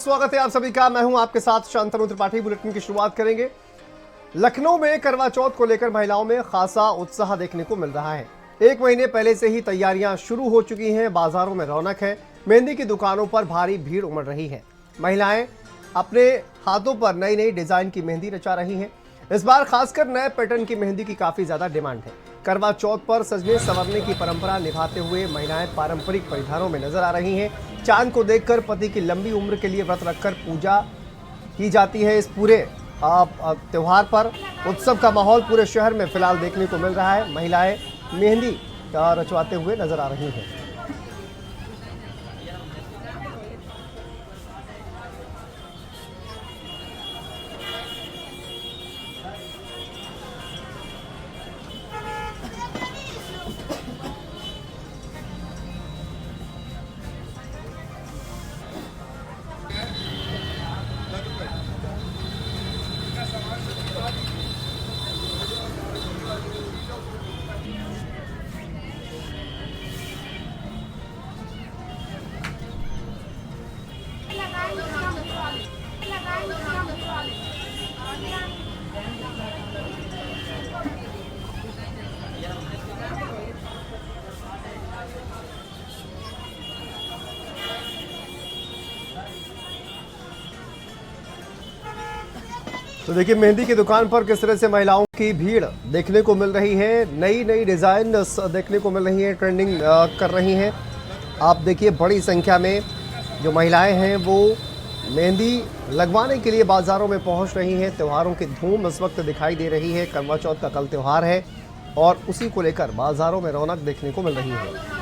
स्वागत है आप सभी का। मैं हूं आपके साथ शांतनु त्रिपाठी। बुलेटिन की शुरुआत करेंगे। लखनऊ में करवा चौथ को लेकर महिलाओं में खासा उत्साह देखने को मिल रहा है। एक महीने पहले से ही तैयारियां शुरू हो चुकी हैं। बाजारों में रौनक है। मेहंदी की दुकानों पर भारी भीड़ उमड़ रही है। महिलाएं अपने हाथों पर नई नई डिजाइन की मेहंदी रचा रही हैं। इस बार खासकर नए पैटर्न की मेहंदी की काफी ज्यादा डिमांड है। करवा चौथ पर सजने संवरने की परंपरा निभाते हुए महिलाएं पारंपरिक परिधानों में नजर आ रही हैं। चांद को देखकर पति की लंबी उम्र के लिए व्रत रखकर पूजा की जाती है। इस पूरे त्योहार पर उत्सव का माहौल पूरे शहर में फिलहाल देखने को मिल रहा है। महिलाएं मेहंदी रचवाते हुए नजर आ रही हैं। तो देखिए मेहंदी की दुकान पर किस तरह से महिलाओं की भीड़ देखने को मिल रही है। नई नई डिजाइन देखने को मिल रही है, ट्रेंडिंग कर रही हैं। आप देखिए बड़ी संख्या में जो महिलाएं हैं वो मेहंदी लगवाने के लिए बाजारों में पहुंच रही हैं। त्योहारों की धूम इस वक्त दिखाई दे रही है। करवा चौथ का कल त्योहार है और उसी को लेकर बाजारों में रौनक देखने को मिल रही है।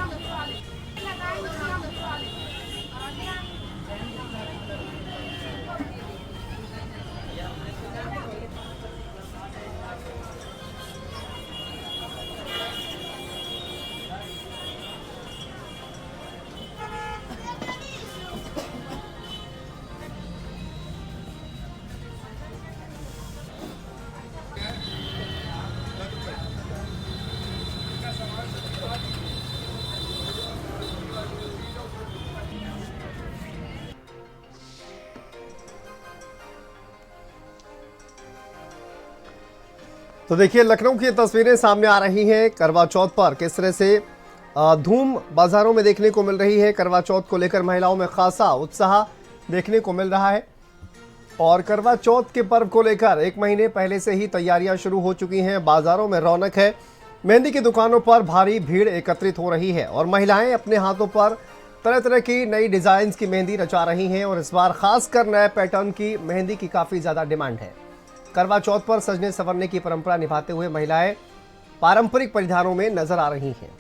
तो देखिए लखनऊ की तस्वीरें सामने आ रही हैं। करवा चौथ पर किस तरह से धूम बाजारों में देखने को मिल रही है। करवा चौथ को लेकर महिलाओं में खासा उत्साह देखने को मिल रहा है और करवा चौथ के पर्व को लेकर एक महीने पहले से ही तैयारियां शुरू हो चुकी हैं। बाजारों में रौनक है। मेहंदी की दुकानों पर भारी भीड़ एकत्रित हो रही है और महिलाएं अपने हाथों पर तरह तरह की नई डिजाइन की मेहंदी रचा रही हैं और इस बार खासकर नए पैटर्न की मेहंदी की काफी ज्यादा डिमांड है। करवा चौथ पर सजने संवरने की परंपरा निभाते हुए महिलाएं पारंपरिक परिधानों में नजर आ रही हैं।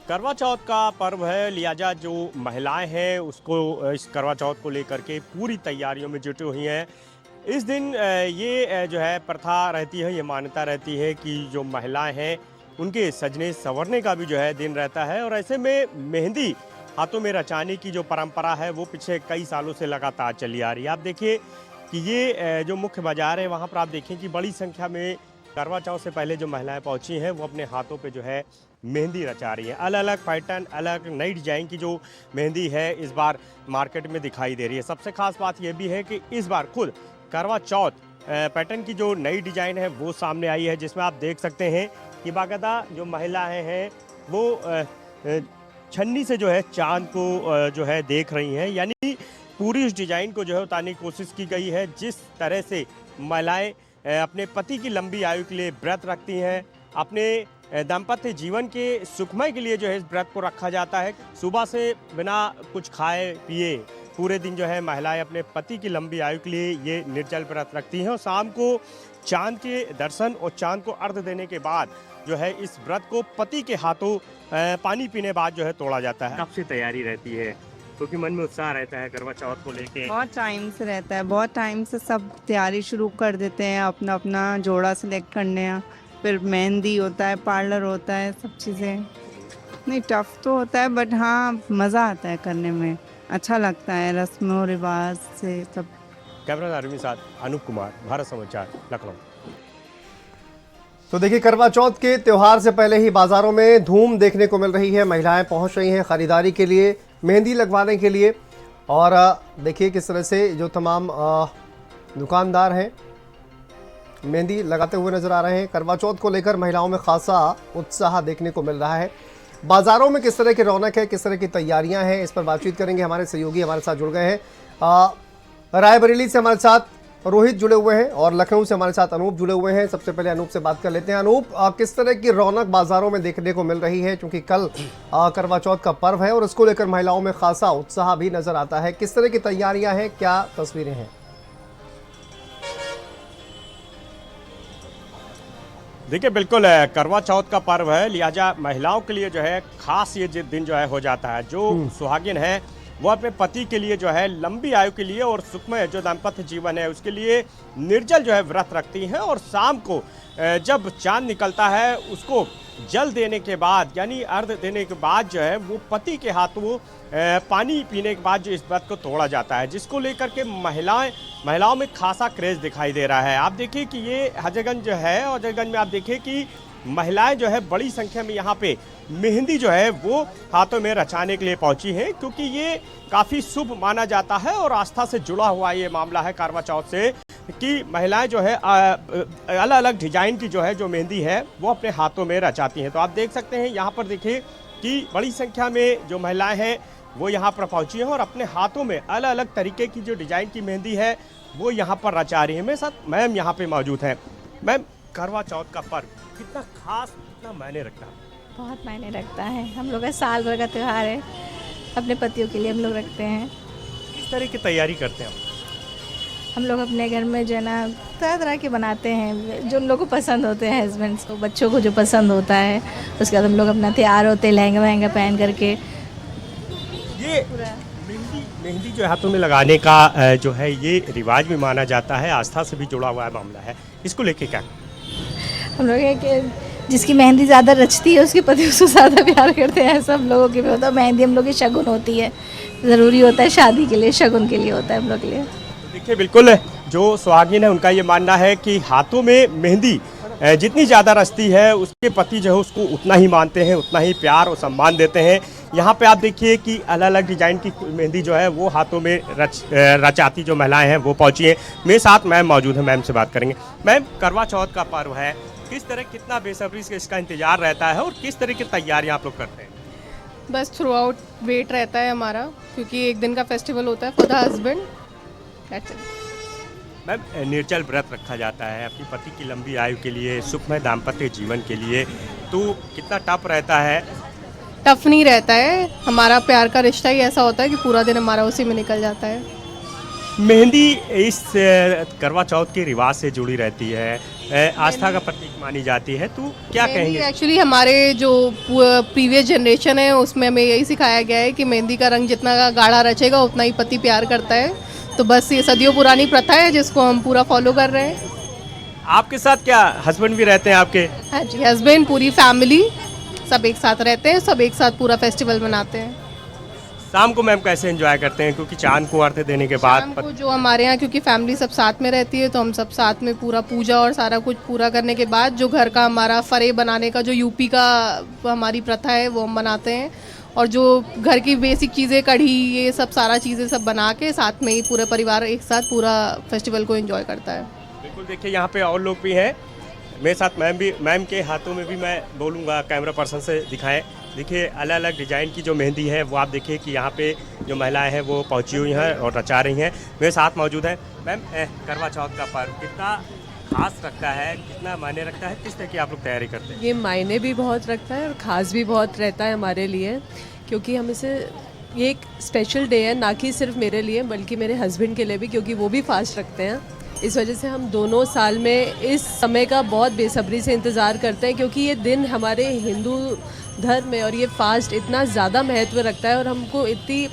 करवा चौथ का पर्व है, लिहाजा जो महिलाएं हैं उसको इस करवा चौथ को लेकर के पूरी तैयारियों में जुटी हुई हैं। इस दिन ये जो है प्रथा रहती है, ये मान्यता रहती है कि जो महिलाएं हैं उनके सजने संवरने का भी जो है दिन रहता है और ऐसे में मेहंदी हाथों में रचाने की जो परंपरा है वो पिछले कई सालों से लगातार चली आ रही है। आप देखिए कि ये जो मुख्य बाजार है वहाँ पर आप देखें कि बड़ी संख्या में करवा चौथ से पहले जो महिलाएं पहुंची हैं वो अपने हाथों पे जो है मेहंदी रचा रही है। अलग अलग पैटर्न, अलग नई डिजाइन की जो मेहंदी है इस बार मार्केट में दिखाई दे रही है। सबसे खास बात यह भी है कि इस बार खुद करवा चौथ पैटर्न की जो नई डिजाइन है वो सामने आई है, जिसमें आप देख सकते हैं कि बाकायदा जो महिलाएं हैं वो छन्नी से जो है चांद को जो है देख रही हैं। यानी पूरी इस डिजाइन को जो है उतारने की कोशिश की गई है। जिस तरह से महिलाएं अपने पति की लंबी आयु के लिए व्रत रखती हैं, अपने दाम्पत्य जीवन के सुखमय के लिए जो है इस व्रत को रखा जाता है। सुबह से बिना कुछ खाए पिए पूरे दिन जो है महिलाएं अपने पति की लंबी आयु के लिए ये निर्जल व्रत रखती हैं और शाम को चांद के दर्शन और चांद को अर्घ देने के बाद जो है इस व्रत को पति के हाथों पानी पीने बाद जो है तोड़ा जाता है। कब से तैयारी रहती है? क्योंकि मन में उत्साह रहता है करवा चौथ को लेके। बहुत टाइम से रहता है, बहुत टाइम से सब तैयारी शुरू कर देते हैं, अपना अपना जोड़ा सिलेक्ट करने हैं फिर मेहंदी होता है, पार्लर होता है, सब चीज़ें। नहीं, टफ तो होता है बट हाँ मज़ा आता है करने में, अच्छा लगता है रस्मों रिवाज से सब। कैमरा आर्मी साथ अनूप कुमार, भारत समाचार, लखनऊ। तो देखिए, करवा चौथ के त्योहार से पहले ही बाजारों में धूम देखने को मिल रही है। महिलाएं पहुंच रही हैं खरीदारी के लिए, मेहंदी लगवाने के लिए। और देखिए किस तरह से जो तमाम दुकानदार हैं मेहंदी लगाते हुए नजर आ रहे हैं। करवा चौथ को लेकर महिलाओं में खासा उत्साह देखने को मिल रहा है। बाजारों में किस तरह की रौनक है, किस तरह की तैयारियां हैं, इस पर बातचीत करेंगे। हमारे सहयोगी हमारे साथ जुड़ गए हैं। रायबरेली से हमारे साथ रोहित जुड़े हुए हैं और लखनऊ से हमारे साथ अनूप जुड़े हुए हैं। सबसे पहले अनूप से बात कर लेते हैं। अनूप, किस तरह की रौनक बाजारों में देखने को मिल रही है, क्योंकि कल करवा चौथ का पर्व है और इसको लेकर महिलाओं में खासा उत्साह भी नजर आता है। किस तरह की तैयारियां हैं, क्या तस्वीरें हैं? देखिए बिल्कुल करवा चौथ का पर्व है, लिहाजा महिलाओं के लिए जो है खास ये दिन जो है हो जाता है। जो सुहागिन है वो अपने पति के लिए जो है लंबी आयु के लिए और सुखमय जो दाम्पत्य जीवन है उसके लिए निर्जल जो है व्रत रखती हैं। और शाम को जब चांद निकलता है उसको जल देने के बाद यानी अर्घ देने के बाद जो है वो पति के हाथों पानी पीने के बाद जो इस व्रत को तोड़ा जाता है, जिसको लेकर के महिलाओं में खासा क्रेज दिखाई दे रहा है। आप देखिए कि ये हजरतगंज जो है और हजरतगंज में आप देखिए कि महिलाएं जो है बड़ी संख्या में यहाँ पे मेहंदी जो है वो हाथों में रचाने के लिए पहुंची हैं, क्योंकि ये काफ़ी शुभ माना जाता है और आस्था से जुड़ा हुआ ये मामला है करवा चौथ से, कि महिलाएं जो है अलग अलग डिजाइन की जो है जो मेहंदी है वो अपने हाथों में रचाती हैं। तो आप देख सकते हैं यहाँ पर देखिए कि बड़ी संख्या में जो महिलाएं हैं वो यहाँ पर पहुंची हैं और अपने हाथों में अलग अलग तरीके की जो डिजाइन की मेहंदी है वो यहाँ पर रचा रही है। मेरे साथ मैम यहाँ पे मौजूद हैं। मैम, करवा चौथ का पर्व कितना खास, कितना मायने रखता है? बहुत मायने रखता है। हम लोग का साल भर का त्यौहार है, अपने पतियों के लिए हम लोग रखते हैं। किस तरह की तैयारी करते हैं हम लोग अपने घर में जो है ना तरह तरह के बनाते हैं जो उन लोगों को पसंद होते हैं, हस्बैंड्स को, बच्चों को जो पसंद होता है। उसके बाद हम लोग अपना तैयार होते हैं लहंगा वहंगा पहन करके। ये मेहंदी जो हाथों में लगाने का जो है ये रिवाज भी माना जाता है, आस्था से भी जुड़ा हुआ है मामला है, इसको लेके क्या? हम लोग है कि जिसकी मेहंदी ज़्यादा रचती है उसके पति उसको ज़्यादा प्यार करते हैं। सब लोगों के भी होता है। मेहंदी हम लोग की शगुन होती है, ज़रूरी होता है, शादी के लिए शगुन के लिए होता है हम लोग के लिए। देखिए बिल्कुल जो सुहागिन है उनका ये मानना है कि हाथों में मेहंदी जितनी ज़्यादा रचती है उसके पति जो है उसको उतना ही मानते हैं, उतना ही प्यार और सम्मान देते हैं। यहाँ पे आप देखिए कि अलग अलग डिजाइन की मेहंदी जो है वो हाथों में रचाती जो महिलाएं हैं वो पहुंची हैं। मेरे साथ मैम मौजूद है, मैम से बात करेंगे। मैम, करवा चौथ का पर्व है, किस तरह कितना बेसब्री से इसका इंतजार रहता है और किस तरह की तैयारियाँ आप लोग करते हैं? बस थ्रू आउट वेट रहता है हमारा, क्योंकि एक दिन का फेस्टिवल होता है फॉर द हस्बैंड। मैम, निर्जल व्रत रखा जाता है अपनी पति की लंबी आयु के लिए, सुखमय दाम्पत्य जीवन के लिए, तो कितना टफ रहता है? टफ नहीं रहता है, हमारा प्यार का रिश्ता ही ऐसा होता है कि पूरा दिन हमारा उसी में निकल जाता है। मेहंदी इस करवा चौथ के रिवाज से जुड़ी रहती है, आस्था का प्रतीक मानी जाती है, तो क्या कहेंगे? एक्चुअली हमारे जो प्रीवियस जनरेशन है उसमें हमें यही सिखाया गया है कि मेहंदी का रंग जितना गाढ़ा रचेगा उतना ही पति प्यार करता है। तो बस ये सदियों पुरानी प्रथा है जिसको हम पूरा फॉलो कर रहे हैं। आपके साथ क्या हस्बैंड भी रहते हैं आपके? हाँ जी, हस्बैंड, पूरी फैमिली सब एक साथ रहते हैं, सब एक साथ पूरा फेस्टिवल मनाते हैं। शाम को मैम कैसे एंजॉय करते हैं, क्योंकि चांद को अर्घ देने के बाद शाम को जो हमारे यहाँ क्योंकि फैमिली सब साथ में रहती है तो हम सब साथ में पूरा पूजा और सारा कुछ पूरा करने के बाद जो घर का हमारा फरे बनाने का जो यूपी का हमारी प्रथा है वो हम बनाते हैं। और जो घर की बेसिक चीज़ें, कढ़ी, ये सब सारा चीज़ें सब बना के साथ में ही पूरे परिवार एक साथ पूरा फेस्टिवल को एंजॉय करता है। बिल्कुल, देखिए यहाँ पे और लोग भी हैं मेरे साथ। मैम के हाथों में भी मैं बोलूँगा कैमरा पर्सन से दिखाएं। देखिए अलग अलग डिज़ाइन की जो मेहंदी है वो आप देखिए कि यहाँ पे जो महिलाएं हैं वो पहुँची हुई हैं और रचा रही हैं। मेरे साथ मौजूद हैं। मैम, करवा चौथ का पर्व कितना खास रखता है, कितना मायने रखता है, किस तरह की आप लोग तैयारी करते हैं? ये मायने भी बहुत रखता है और ख़ास भी बहुत रहता है हमारे लिए, क्योंकि हम इसे, ये एक स्पेशल डे है, ना कि सिर्फ मेरे लिए बल्कि मेरे हस्बैंड के लिए भी, क्योंकि वो भी फास्ट रखते हैं। इस वजह से हम दोनों साल में इस समय का बहुत बेसब्री से इंतज़ार करते हैं, क्योंकि ये दिन हमारे हिंदू धर्म में और ये फास्ट इतना ज़्यादा महत्व रखता है और हमको इतनी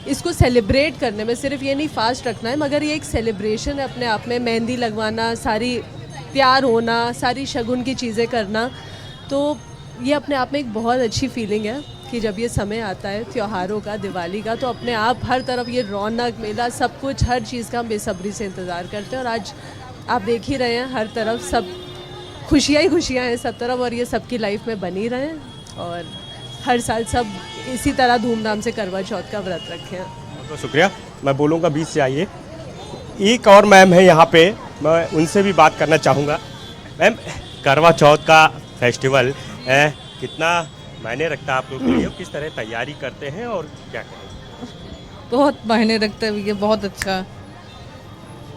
इसको सेलिब्रेट करने में, सिर्फ ये नहीं फास्ट रखना है मगर ये एक सेलिब्रेशन है अपने आप में। मेहंदी लगवाना, सारी तैयार होना, सारी शगुन की चीज़ें करना, तो ये अपने आप में एक बहुत अच्छी फीलिंग है कि जब ये समय आता है त्योहारों का, दिवाली का, तो अपने आप हर तरफ ये रौनक, मेला, सब कुछ, हर चीज़ का हम बेसब्री से इंतज़ार करते हैं। और आज आप देख ही रहे हैं हर तरफ सब खुशियाँ ही खुशियाँ हैं सब तरफ, और ये सबकी लाइफ में बनी रहें और हर साल सब इसी तरह धूमधाम से करवा चौथ का व्रत रखें। बहुत शुक्रिया। मैं बोलूँगा बीच से आइए। एक और मैम है यहाँ पे, मैं उनसे भी बात करना चाहूँगा। मैम, करवा चौथ का फेस्टिवल कितना मायने रखता है आप लोग के लिए, किस तरह तैयारी करते हैं और क्या करें? बहुत मायने रखता है ये, बहुत अच्छा,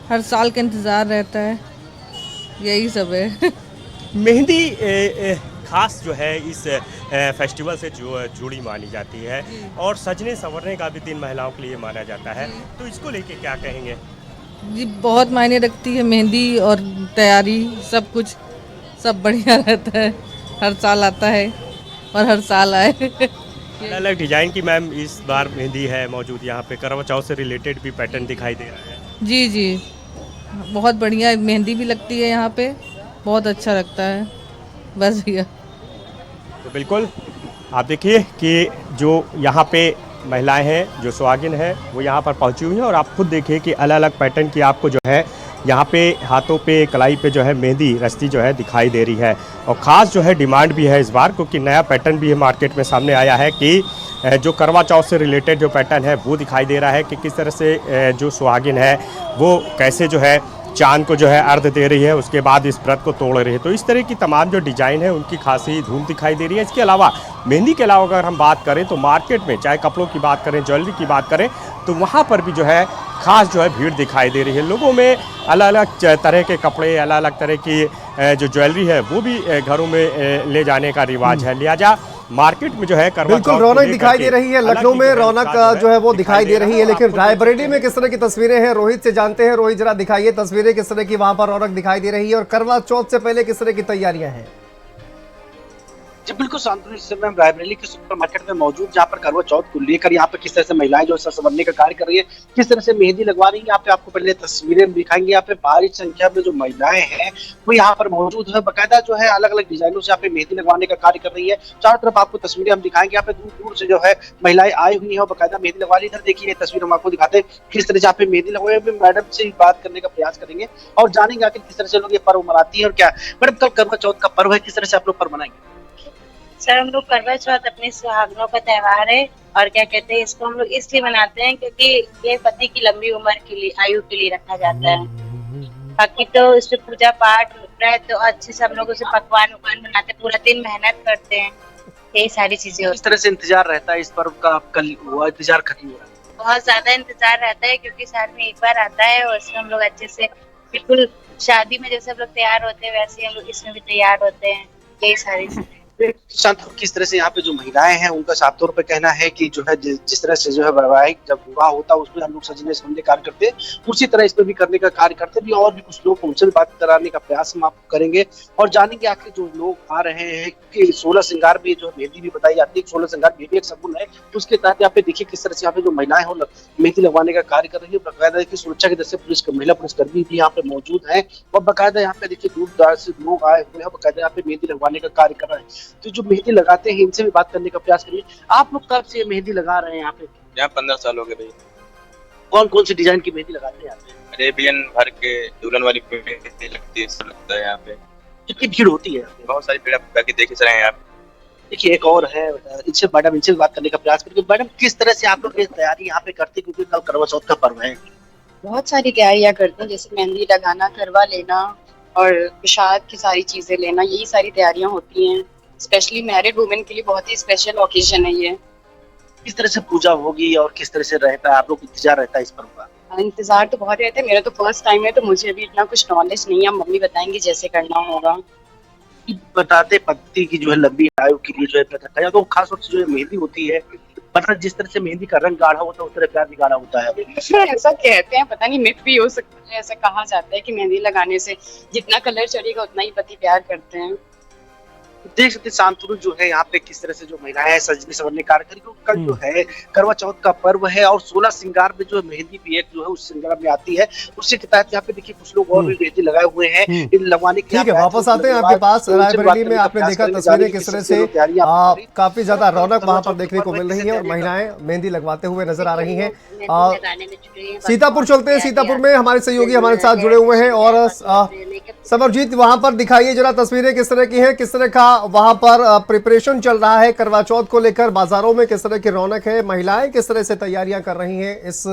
हर साल का इंतज़ार रहता है, यही सब है। मेहंदी खास जो है इस फेस्टिवल से जो जुड़ी मानी जाती है और सजने संवरने का भी दिन महिलाओं के लिए माना जाता है, तो इसको लेके क्या कहेंगे? जी बहुत मायने रखती है मेहंदी और तैयारी, सब कुछ सब बढ़िया रहता है, हर साल आता है और हर साल आए। अलग अलग डिजाइन की मैम इस बार मेहंदी है मौजूद यहाँ पे, करवा चौथ से रिलेटेड भी पैटर्न दिखाई दे रहा है। जी जी, बहुत बढ़िया मेहंदी भी लगती है यहाँ पे, बहुत अच्छा लगता है। बस भैया, तो बिल्कुल आप देखिए कि जो यहाँ पे महिलाएं हैं, जो सुहागिन हैं, वो यहाँ पर पहुँची हुई हैं और आप खुद देखिए कि अलग अलग पैटर्न की आपको जो है यहाँ पे हाथों पे, कलाई पे जो है मेहंदी रस्ती जो है दिखाई दे रही है। और ख़ास जो है डिमांड भी है इस बार, क्योंकि नया पैटर्न भी है मार्केट में सामने आया है कि जो करवा चौथ से रिलेटेड जो पैटर्न है वो दिखाई दे रहा है कि किस तरह से जो सुहागिन है वो कैसे जो है चांद को जो है अर्घ दे रही है, उसके बाद इस व्रत को तोड़ रही है। तो इस तरह की तमाम जो डिज़ाइन है उनकी खासी धूम दिखाई दे रही है। इसके अलावा मेहंदी के अलावा अगर हम बात करें तो मार्केट में चाहे कपड़ों की बात करें, ज्वेलरी की बात करें, तो वहाँ पर भी जो है खास जो है भीड़ दिखाई दे रही है। लोगों में अलग अलग तरह के कपड़े, अलग अलग तरह की जो ज्वेलरी है वो भी घरों में ले जाने का रिवाज है। लिहाजा मार्केट में जो है करवा बिल्कुल रौनक दिखाई दे रही है। लखनऊ में रौनक जो है वो दिखाई दे रही है, लेकिन रायबरेली में किस तरह की तस्वीरें हैं रोहित से जानते हैं। रोहित, जरा दिखाइए तस्वीरें, किस तरह की वहां पर रौनक दिखाई दे रही है और करवा चौथ से पहले किस तरह की तैयारियां हैं? जी बिल्कुल शांतनु, इस समय हम रायबरेली के सुपर मार्केट में मौजूद, जहाँ पर करवा चौथ को लेकर यहाँ पे किस तरह से महिलाएं जो संवरने का कार्य कर रही है, किस तरह से मेहंदी लगवा रही है, यहाँ पे आपको पहले तस्वीरें दिखाएंगे। यहाँ पे भारी संख्या में जो महिलाएं हैं वो यहाँ पर मौजूद है, बकायदा जो है अलग अलग डिजाइनों से यहाँ पे मेहंदी लगवाने का कार्य कर रही है। चारों तरफ आपको तस्वीरें हम दिखाएंगे। यहाँ पे दूर दूर से जो है महिलाएं आई हुई है, बकायदा मेहंदी लगवा रही है। इधर देखिए ये तस्वीर हम आपको दिखाते हैं किस तरह से यहाँ पे मेहंदी लगवाई। मैडम से बात करने का प्रयास करेंगे और जानेंगे आखिर किस तरह से लोग ये पर्व मनाती है और क्या। मैडम, कल करवा चौथ का पर्व है, किस तरह से आप लोग पर्व मनाएंगे? सर, हम लोग करवा चौथ अपने सुहागनों का त्योहार है और क्या कहते हैं, इसको हम लोग इसलिए मनाते हैं क्योंकि ये पति की लंबी उम्र के लिए, आयु के लिए रखा जाता है। बाकी तो इस पे पूजा पाठ होता है, तो अच्छे से हम लोग उसे पकवान उकवान बनाते हैं, पूरा दिन मेहनत करते हैं, यही सारी चीजें होती किस तरह से इंतजार रहता है इस पर्व का? कल हुआ इंतजार खत्म हो रहा है? बहुत ज्यादा इंतजार रहता है क्योंकि साल में एक बार आता है और इसमें हम लोग अच्छे से बिल्कुल शादी में जैसे हम लोग तैयार होते हैं वैसे ही हम लोग इसमें भी तैयार होते हैं, यही सारी चीजें। शांत, किस तरह से यहाँ पे जो महिलाएं हैं उनका साफ तौर पे कहना है कि जो है जिस तरह से जो है वैवाहिक जब विवाह होता है उसमें हम लोग सजने संवरने कार्य करते हैं, उसी तरह इसमें भी करने का कार्य करते हैं। भी और भी कुछ लोग उनसे भी बात कराने का प्रयास हम आपको करेंगे और जानेंगे आखिर जो लोग आ रहे हैं कि 16 श्रृंगार भी जो मेहंदी भी बताई जाती है, 16 श्रृंगार भी एक शगुन है, तो उसके तहत यहाँ पे देखिए किस तरह से यहाँ पे जो महिलाएं हो मेहंदी लगवाने का कार्य कर रही है। बकायदा की सुरक्षा की दृष्टि पुलिस महिला पुलिसकर्मी भी यहाँ पे मौजूद है और बकायदा यहाँ पे देखिए दूर दराज से लोग आए हुए हैं, बकायदा यहाँ पे मेहंदी लगवाने का कार्य कर रहे हैं। तो जो मेहंदी लगाते हैं इनसे भी बात करने का प्रयास करिए। आप लोग कब से मेहंदी लगा रहे हैं यहाँ पे? यहाँ 15 साल हो गए भैया। कौन कौन सी डिजाइन की मेहंदी लगाते हैं यहाँ पे? अरेबियन भर के दुल्हन वाली मेहंदी लगती है, सब लगता है यहाँ पे। कितनी भीड़ होती है यहाँ पे? बहुत सारी भीड़ आप बाकी देख ही रहे हैं आप। देखिए एक और है, इनसे मैडम, इनसे भी बात करने का प्रयास करिए। मैडम, किस तरह से आप लोग ये तैयारी यहाँ पे करते हैं, क्योंकि कल करवा चौथ का पर्व है? बहुत सारी तैयारियां करते हैं, जैसे मेहंदी लगाना, करवा लेना और प्रसाद की सारी चीजें लेना, यही सारी तैयारियां होती हैं। स्पेशली मैरिड वुमेन के लिए बहुत ही स्पेशल ओकेजन है ये। किस तरह से पूजा होगी और किस तरह से रहता है, आप लोग इंतजार रहता है इस पर्व का? इंतजार तो बहुत रहता है, मेरा तो फर्स्ट टाइम है तो मुझे अभी इतना कुछ नॉलेज नहीं है, मम्मी बताएंगे जैसे करना होगा। बताते पति की जो है लंबी आयु के लिए जो है प्रथा, या तो खास तौर से जो है मेहंदी होती है, मतलब जिस तरह से मेहंदी का रंग गाढ़ा होता है उस तरह प्यार भी गाढ़ा होता है। ऐसा कहते हैं, पता नहीं मिथ भी हो सकता है, ऐसा कहा जाता है कि मेहंदी लगाने से जितना कलर चढ़ेगा उतना ही पति प्यार करते हैं। देख सकते शांतनु जो है यहाँ पे किस तरह से जो महिलाएं सजने संवरने कार्य करी। कल जो है करवा चौथ का पर्व है और 16 श्रृंगार में जो मेहंदी भी एक जो है उस श्रृंगार में आती है। उसी के तहत यहाँ पे देखिए कुछ लोग और भी मेहंदी लगाए हुए हैं इन लगवाने के। ठीक है, वापस आते हैं आपके पास। रायबरेली में आपने देखा तस्वीरें किस तरह से काफी ज्यादा रौनक वहां पर देखने को मिल रही है और महिलाएं मेहंदी लगवाते हुए नजर आ रही हैं। सीतापुर चलते हैं, सीतापुर में हमारे सहयोगी हमारे साथ जुड़े हुए हैं और समरजीत वहां पर दिखाइए जरा तस्वीरें किस तरह की हैं, किस तरह का वहां पर प्रिपरेशन चल रहा है करवा चौथ को लेकर, बाजारों में किस तरह की रौनक है, महिलाएं किस तरह से तैयारियां कर रही हैं इस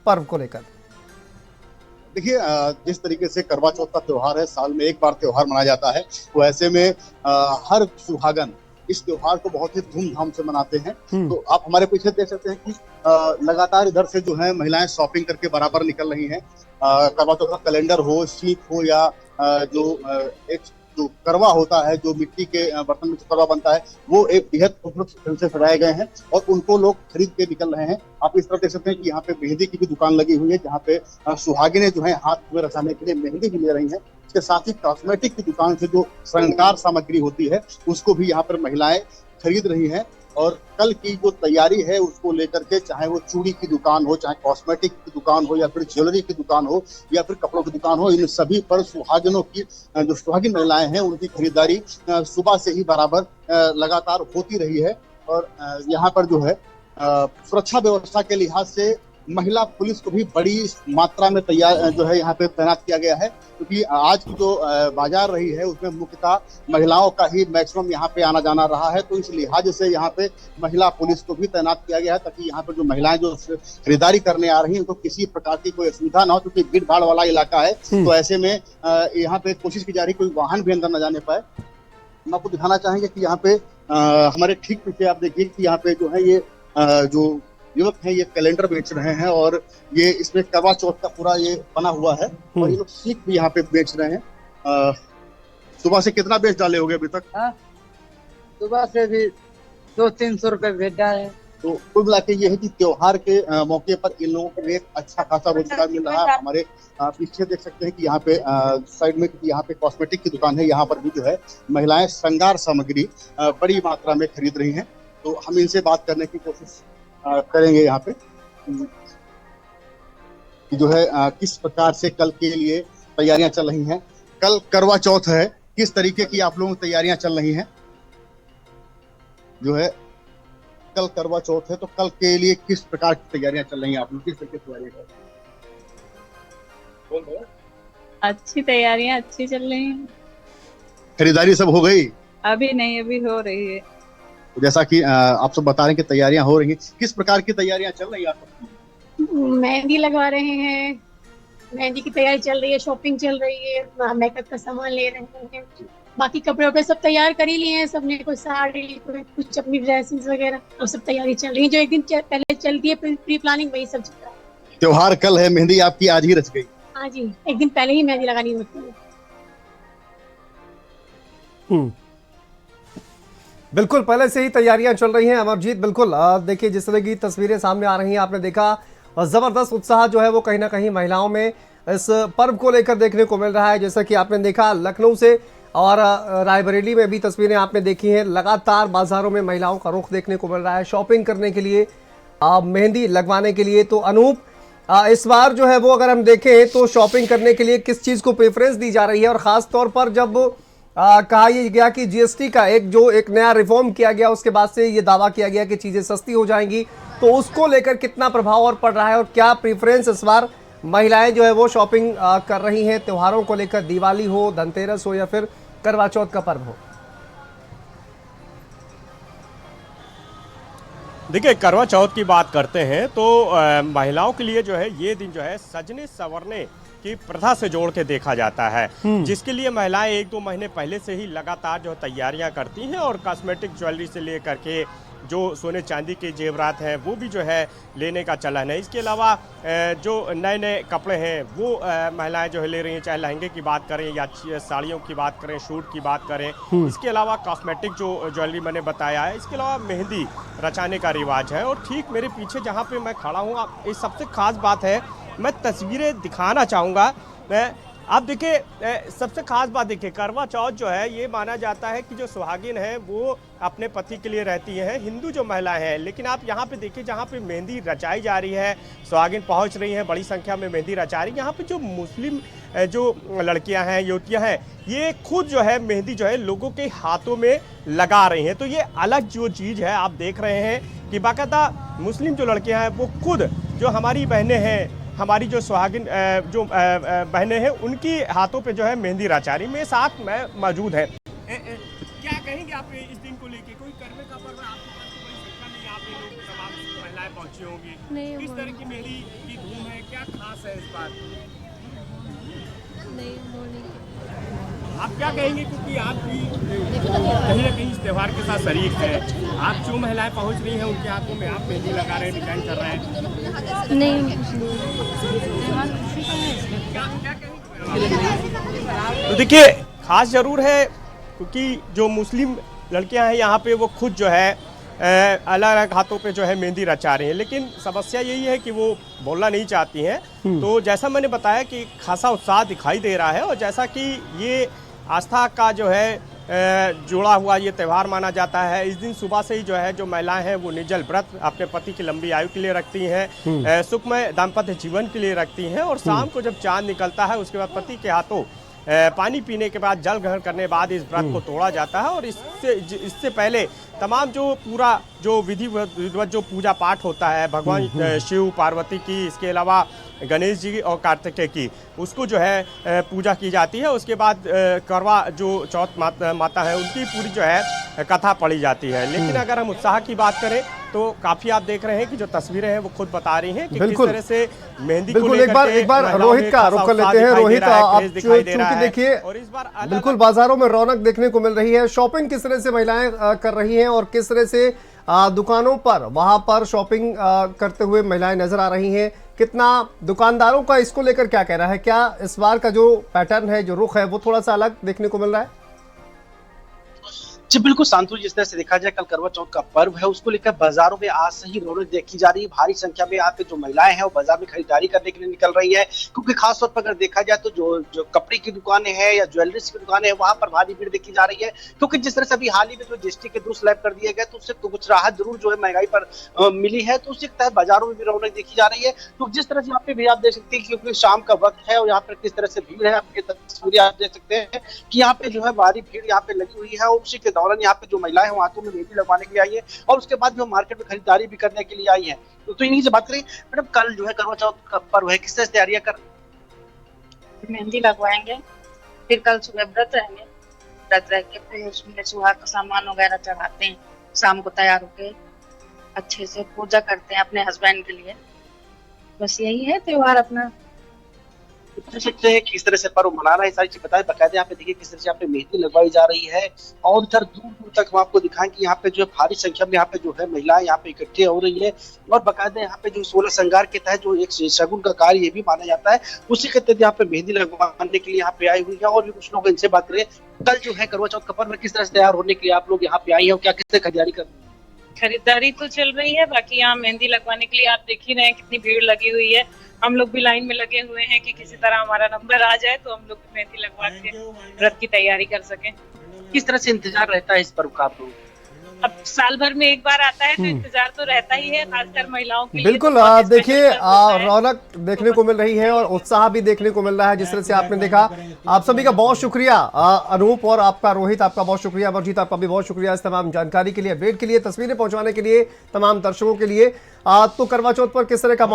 पर्व को लेकर। देखिए, जिस तरीके से करवा चौथ का त्योहार है, साल में एक बार त्योहार मनाया जाता है, तो ऐसे में हर सुहागन इस त्योहार को बहुत ही धूमधाम से मनाते हैं। तो आप हमारे पीछे देख सकते हैं कि लगातार इधर से जो है महिलाएं शॉपिंग करके बराबर निकल रही हैं। करवा चौथ का कैलेंडर हो, सीख हो या एक जो करवा होता है, जो मिट्टी के बर्तन में करवा बनता है, वो एक बेहद खूबसूरत से सजाए गए हैं और उनको लोग खरीद के निकल रहे हैं। आप इस तरह देख सकते हैं कि यहाँ पे मेहंदी की भी दुकान लगी हुई है, जहाँ पे सुहागिनें जो है हाथ में रचाने के लिए मेहंदी भी ले रही हैं। इसके साथ ही कॉस्मेटिक की दुकान से जो श्रृंगार सामग्री होती है उसको भी यहाँ पर महिलाएं खरीद रही हैं। और कल की जो तैयारी है उसको लेकर के, चाहे वो चूड़ी की दुकान हो, चाहे कॉस्मेटिक की दुकान हो या फिर ज्वेलरी की दुकान हो या फिर कपड़ों की दुकान हो, इन सभी पर सुहागिनों की जो सुहागिन महिलाएं हैं उनकी खरीदारी सुबह से ही बराबर लगातार होती रही है। और यहाँ पर जो है सुरक्षा व्यवस्था के लिहाज से महिला पुलिस को भी बड़ी मात्रा में तैयार जो है यहाँ पे तैनात किया गया है, क्योंकि आज की जो बाजार रही है उसमें मुख्यतः महिलाओं का ही मैक्सिमम यहाँ पे आना जाना रहा है। तो इस लिहाज से यहाँ पे महिला पुलिस को भी तैनात किया गया है, ताकि यहाँ पे जो महिलाएं जो खरीदारी करने आ रही हैं उनको किसी प्रकार की कोई असुविधा ना हो, क्योंकि भीड़ भाड़ वाला इलाका है। तो ऐसे में यहाँ पे कोशिश की जा रही कोई वाहन भी अंदर न जाने पाए। हम आपको दिखाना चाहेंगे कि यहाँ पे हमारे ठीक पीछे आप देखिए कि यहाँ पे जो है ये जो युवक हैं ये कैलेंडर बेच रहे हैं और ये इसमें करवा चौथ का पूरा ये बना हुआ है और ये लोग सीख भी यहाँ पे बेच रहे हैं। सुबह से कितना बेच डाले होंगे अभी तक? सुबह से भी 200-300 रुपए बेच डाले। तो कुल मिला के ये है कि त्योहार के मौके पर इन लोगों को एक अच्छा खासा रोजगार मिल रहा है। हमारे पीछे देख सकते हैं कि यहाँ पे साइड में यहाँ पे कॉस्मेटिक की दुकान है, यहाँ पर भी जो है महिलाएं श्रृंगार सामग्री बड़ी मात्रा में खरीद रही हैं। तो हम इनसे बात करने की कोशिश करेंगे यहाँ पे कि जो है किस प्रकार से कल के लिए तैयारियां चल रही हैं। कल करवा चौथ है, किस तरीके की आप लोगों की तैयारियां चल रही हैं? जो है कल करवा चौथ है, तो कल के लिए किस प्रकार की तैयारियां चल रही हैं आप लोग, किस तरीके की तैयारियां कर रहे हैं? अच्छी तैयारियां अच्छी चल रही हैं। खरीदारी सब हो गई? अभी नहीं, अभी हो रही है। जैसा कि आप सब बता रहे हैं कि तैयारियां हो रही हैं, किस प्रकार की तैयारियां चल रही हैं आप सब? मेहंदी लगवा रहे हैं, मेहंदी की तैयारी चल रही है, शॉपिंग चल रही है, मेकअप का सामान ले रहे हैं, बाकी कपड़े वपड़े सब तैयार कर ही लिए हैं सबने, कोई साड़ी कोई कुछ अपनी ड्रेसेस वगैरह वो सब तैयारी चल रही है। जो एक दिन पहले चलती है प्री प्लानिंग वही सब चल रहा है। त्योहार कल है, मेहंदी आपकी आज ही रच गई? हाँ जी, एक दिन पहले ही मेहंदी लगानी होती है। बिल्कुल, पहले से ही तैयारियां चल रही हैं अमरजीत। बिल्कुल, देखिए जिस तरह की तस्वीरें सामने आ रही हैं, आपने देखा जबरदस्त उत्साह जो है वो कहीं ना कहीं महिलाओं में इस पर्व को लेकर देखने को मिल रहा है। जैसा कि आपने देखा लखनऊ से और रायबरेली में भी तस्वीरें आपने देखी हैं। लगातार बाजारों में महिलाओं का रुख देखने को मिल रहा है शॉपिंग करने के लिए, मेहंदी लगवाने के लिए। तो अनूप, इस बार जो है वो अगर हम देखें तो शॉपिंग करने के लिए किस चीज़ को प्रेफरेंस दी जा रही है, और ख़ास तौर पर जब कहा यह गया कि जीएसटी का एक नया रिफॉर्म किया गया, उसके बाद से ये दावा किया गया कि चीज़ें सस्ती हो जाएंगी, तो उसको लेकर कितना प्रभाव और पड़ रहा है और क्या प्रेफरेंस इस बार महिलाएं जो है वो शॉपिंग कर रही हैं त्योहारों को लेकर, दिवाली हो, धनतेरस हो या फिर करवा चौथ का पर्व हो? देखिए, करवा चौथ की बात करते हैं तो महिलाओं के लिए जो है ये दिन जो है सजने संवरने की प्रथा से जोड़ के देखा जाता है, जिसके लिए महिलाएं 1-2 महीने पहले से ही लगातार जो तैयारियां करती हैं और कॉस्मेटिक ज्वेलरी से लेकर के जो सोने चांदी के जेवरात हैं वो भी जो है लेने का चलन है। इसके अलावा जो नए नए कपड़े हैं वो महिलाएं जो है ले रही हैं, चाहे लहंगे की बात करें या साड़ियों की बात करें, सूट की बात करें। इसके अलावा कॉस्मेटिक जो ज्वेलरी मैंने बताया है, इसके अलावा मेहंदी रचाने का रिवाज है। और ठीक मेरे पीछे जहाँ पे मैं खड़ा हूँ, इस सबसे खास बात है, मैं तस्वीरें दिखाना चाहूँगा। आप देखिए, सबसे खास बात देखिए, करवा चौथ जो है ये माना जाता है कि जो सुहागिन है वो अपने पति के लिए रहती हैं, हिंदू जो महिलाएं हैं। लेकिन आप यहाँ पे देखिए, जहाँ पे मेहंदी रचाई जा रही है, सुहागिन पहुँच रही हैं, बड़ी संख्या में मेहंदी रचा रही है। यहाँ पे जो मुस्लिम जो लड़कियाँ हैं, युवतियाँ हैं, ये खुद जो है मेहंदी जो है लोगों के हाथों में लगा रही हैं। तो ये अलग जो चीज़ है, आप देख रहे हैं कि बाकायदा मुस्लिम जो लड़कियाँ हैं वो खुद, जो हमारी बहनें हैं, हमारी जो सुहागिन जो बहनें हैं, उनकी हाथों पे जो है मेहंदी रचा रही। मेरे साथ में मौजूद है। क्या कहेंगे आप इस दिन को लेके? कोई करवे का पर्व है, आपके पास तो बड़ी संख्या में यहाँ पे लोग तमाम महिलाएं पहुंची होंगी, किस तरह की मेहंदी की धूम है, क्या खास है इस बार? आप क्या कहेंगे, क्योंकि आप भी कहीं ना कहीं इस त्यौहार के साथ शरीक हैं, आप जो महिलाएं पहुंच रही हैं उनके हाथों में आप मेहंदी लगा रहे हैं, डिजाइन कर रहे हैं? नहीं, तो देखिए, खास जरूर है, क्योंकि जो मुस्लिम लड़कियां हैं यहाँ पे वो खुद जो है अलग अलग हाथों पे जो है मेहंदी रचा रही हैं। लेकिन समस्या यही है कि वो बोलना नहीं चाहती हैं। तो जैसा मैंने बताया कि खासा उत्साह दिखाई दे रहा है, और जैसा कि ये आस्था का जो है जुड़ा हुआ ये त्यौहार माना जाता है। इस दिन सुबह से ही जो है जो महिलाएं हैं वो निर्जल व्रत अपने पति की लंबी आयु के लिए रखती हैं, सुखमय दाम्पत्य जीवन के लिए रखती हैं, और शाम को जब चांद निकलता है उसके बाद पति के हाथों पानी पीने के बाद, जल ग्रहण करने के बाद इस व्रत को तोड़ा जाता है। और इससे पहले तमाम जो पूरा जो विधिवत जो पूजा पाठ होता है भगवान शिव पार्वती की, इसके अलावा गणेश जी और कार्तिकेय की, उसको जो है पूजा की जाती है। उसके बाद करवा जो चौथ माता है उनकी पूरी जो है कथा पढ़ी जाती है। लेकिन अगर हम उत्साह की बात करें तो काफी आप देख रहे हैं कि जो तस्वीरें हैं वो खुद बता रही हैं कि किस तरह से मेहंदी को लेकर एक बार रोहित का रुख कर लेते हैं। रोहित, आप चूंकि देखिए बिल्कुल बाजारों में रौनक देखने को मिल रही है, शॉपिंग किस तरह से महिलाएं कर रही हैं और किस तरह से दुकानों पर वहां पर शॉपिंग करते हुए महिलाएं नजर आ रही हैं, कितना दुकानदारों का इसको लेकर क्या कहना है? क्या इस बार का जो पैटर्न है, जो रुख है, वो थोड़ा सा अलग देखने को मिल रहा है? जी बिल्कुल शांतु, जिस तरह से देखा जाए कल करवा चौथ का पर्व है, उसको लेकर बाजारों में आज से ही रौनक देखी जा रही है। भारी संख्या में यहाँ पे जो महिलाएं हैं वो बाजार में खरीदारी करने के लिए निकल रही है, क्योंकि खासतौर पर अगर देखा जाए तो जो कपड़े की दुकानें हैं या ज्वेलरीज की दुकानें हैं वहां पर भारी भीड़ देखी जा रही है। क्योंकि जिस तरह से अभी हाल ही में जो जीएसटी के 2 स्लैब कर दिए गए तो उससे कुछ राहत जरूर जो है महंगाई पर मिली है, तो उसके तहत बाजारों में भी रौनक देखी जा रही है। तो जिस तरह से यहाँ पे भी आप देख सकते हैं, क्योंकि शाम का वक्त है और यहाँ पर किस तरह से भीड़ है, आपकी तस्वीरें आप देख सकते हैं कि यहाँ पे जो है भारी भीड़ यहाँ पे लगी हुई है। और उसी के दौरान यहाँ पे जो महिलाएं हाथों में मेहंदी लगवाने के लिए आई है और उसके बाद जो मार्केट में खरीदारी भी करने के लिए आई है। तो इन्हीं से बात करें मैडम, कल जो है करवा चौथ का पर्व है, किस तरह से तैयारियां कर? मेहंदी लगवाएंगे, फिर कल सुबह व्रत रहेंगे, व्रत रह के फिर उसमें सुहाग का सामान वगैरह चढ़ाते हैं। शाम को तैयार होके अच्छे से पूजा करते हैं अपने हस्बैंड के लिए। बस यही है त्योहार अपना। सकते हैं किस तरह से पर्व मना रहा है, सारी चीज बताएं। बकायदे यहाँ पे देखिए किस तरह से यहाँ पे मेहंदी लगवाई जा रही है, और इधर दूर दूर तक हम आपको दिखाएं कि यहाँ पे जो है भारी संख्या में यहाँ पे जो है महिलाएं यहाँ पे इकट्ठी हो रही है। और बकायदे यहाँ पे जो 16 श्रृंगार के तहत जो एक शगुन का कार्य ये भी माना जाता है, उसी के तहत यहाँ पे मेहंदी लगवाने के लिए यहाँ पे आई हुई है। और भी कुछ लोग इनसे बात करें, कल जो है करवा चौथ का पर्व किस तरह से तैयार होने के लिए आप लोग यहाँ पे आई है, क्या किस तरह खरीदारी कर रहे हैं? खरीदारी तो चल रही है, बाकी यहाँ मेहंदी लगवाने के लिए आप देख ही रहे हैं कितनी भीड़ लगी हुई है। हम लोग भी लाइन में लगे हुए हैं कि किसी तरह हमारा नंबर आ जाए तो हम लोग मेहंदी लगवा के व्रत की तैयारी कर सकें। किस तरह से इंतजार रहता है इस पर्व का आप लोग? अब साल भर में एक बार आता है तो इंतजार तो रहता ही है, खासकर महिलाओं के लिए। बिल्कुल, देखिए रौनक देखने को मिल रही है और उत्साह भी देखने को मिल रहा है, जिस तरह से आपने देखा। आप सभी का बहुत शुक्रिया अनूप, और आपका रोहित, आपका बहुत शुक्रिया, अमरजीत आपका भी बहुत शुक्रिया इस तमाम जानकारी के लिए, अपडेट के लिए, तस्वीरें पहुंचाने के लिए तमाम दर्शकों के लिए। तो करवा चौथ पर किस तरह का